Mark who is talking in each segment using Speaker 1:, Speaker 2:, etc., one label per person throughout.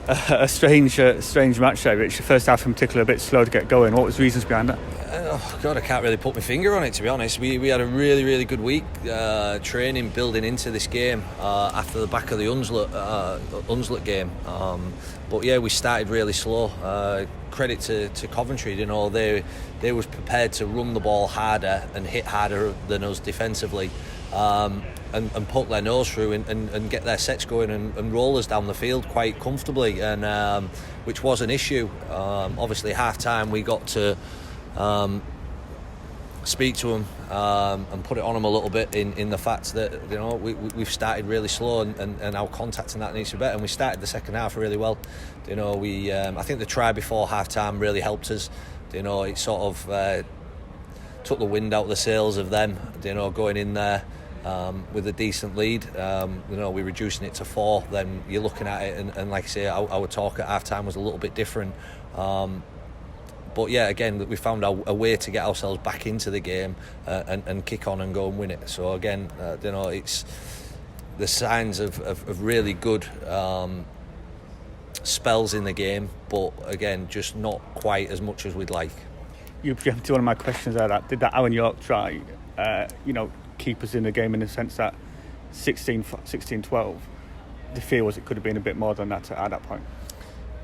Speaker 1: A strange match there, Rich. The first half in particular a bit slow to get going. What was the reasons behind that?
Speaker 2: Oh God, I can't really put my finger on it, to be honest. We had a really good week training, building into this game after the back of the Hunslet game. But yeah, we started really slow. Credit to Coventry, they was prepared to run the ball harder and hit harder than us defensively. And poke their nose through and get their sets going and roll us down the field quite comfortably, and which was an issue. Obviously, half time we got to speak to them and put it on them a little bit in the fact that we've started really slow and our contact in that needs to be better. And we started the second half really well. I think the try before half time really helped us. It sort of took the wind out of the sails of them. Going in there. With a decent lead, we're reducing it to 4. Then you're looking at it, and like I say, our talk at half time was a little bit different. But yeah, again, we found a way to get ourselves back into the game and kick on and go and win it. So again, it's the signs of really good spells in the game, but again, just not quite as much as we'd like.
Speaker 1: You preempted one of my questions there. Did that Alan York try? Keep us in the game in the sense that 16-12, the fear was it could have been a bit more than that at that point.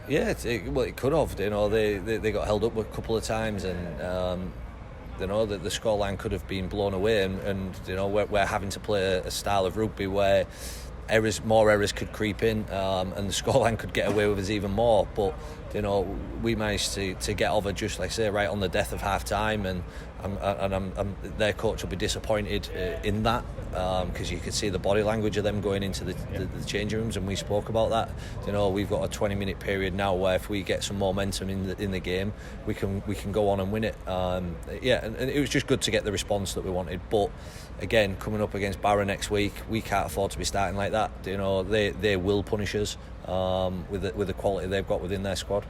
Speaker 2: Yeah, it could have. They got held up a couple of times, and the scoreline could have been blown away, and we're having to play a style of rugby where more errors could creep in, and the scoreline could get away with us even more. But we managed to get over, just like I say, right on the death of half time, and their coach will be disappointed in that, because you could see the body language of them going into the changing rooms, and we spoke about that. We've got a 20-minute period now where if we get some momentum in the game, we can go on and win it. And it was just good to get the response that we wanted. But again, coming up against Barrow next week, we can't afford to be starting like that. They will punish us with the quality they've got within their squad.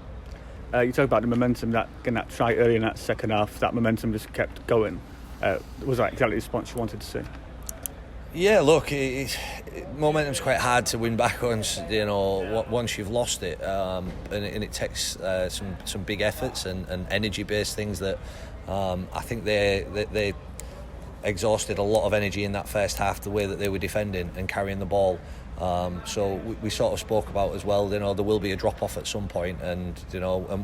Speaker 1: You talk about the momentum, getting that try early in that second half, that momentum just kept going. Was that exactly the response you wanted to see?
Speaker 2: Yeah, look, momentum's quite hard to win back once you've lost it, and it takes some big efforts and energy-based things that I think they exhausted a lot of energy in that first half, the way that they were defending and carrying the ball. So we sort of spoke about as well, there will be a drop-off at some point, and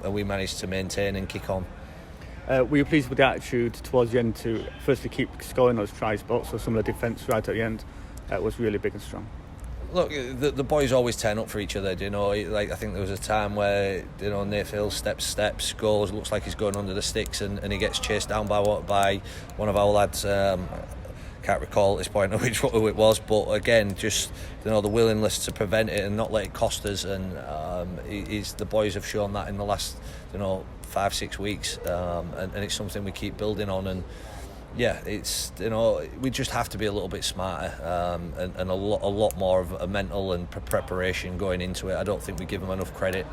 Speaker 2: we managed to maintain and kick on.
Speaker 1: Were you pleased with the attitude towards the end to firstly keep scoring those tries, but also some of the defence right at the end was really big and strong?
Speaker 2: Look, the boys always turn up for each other. Like I think there was a time where Nate Hill steps, goes, looks like he's going under the sticks, and he gets chased down by one of our lads. Can't recall at this point which one it was, but again, just the willingness to prevent it and not let it cost us, and the boys have shown that in the last 5-6 weeks, and it's something we keep building on. And yeah, it's we just have to be a little bit smarter, and a lot more of a mental and preparation going into it. I don't think we give them enough credit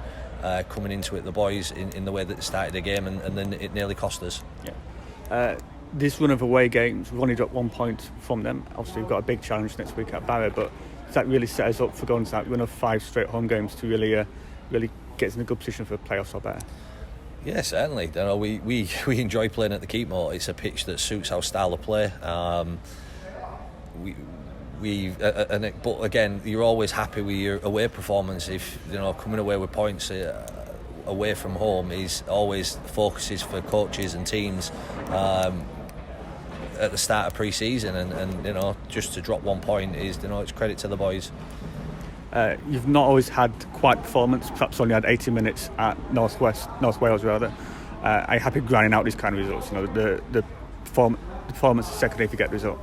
Speaker 2: coming into it, the boys, in the way that they started the game, and then it nearly cost us.
Speaker 1: Yeah. This run of away games, we've only dropped 1 point from them. Obviously, we've got a big challenge next week at Barrow, but does that really set us up for going to that run of 5 straight home games to really get us in a good position for the playoffs or better?
Speaker 2: Yeah, certainly. We enjoy playing at the Keepmoor. It's a pitch that suits our style of play. But again, you're always happy with your away performance. If coming away with points away from home is always focuses for coaches and teams. At the start of pre-season, and just to drop 1 point is it's credit to the boys.
Speaker 1: You've not always had quite performance, perhaps only had 80 minutes at North Wales rather. Are you happy grinding out these kind of results? The performance is secondary if you get the result.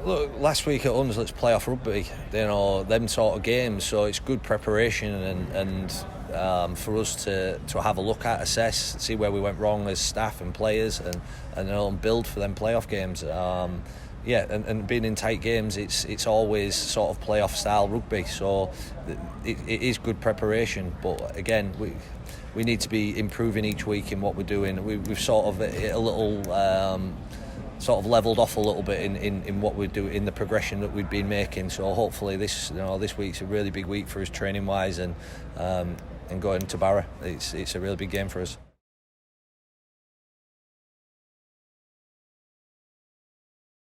Speaker 2: Look, last week at Hunslet's playoff rugby, them sort of games, so it's good preparation and for us to have a look at, assess, see where we went wrong as staff and players, and build for them playoff games. And being in tight games, it's always sort of playoff style rugby, so it is good preparation. But again, we need to be improving each week in what we're doing. We've sort of hit a little sort of levelled off a little bit in what we do, in the progression that we've been making. So hopefully this week's a really big week for us training wise, and going to Barra. It's a really big game for us.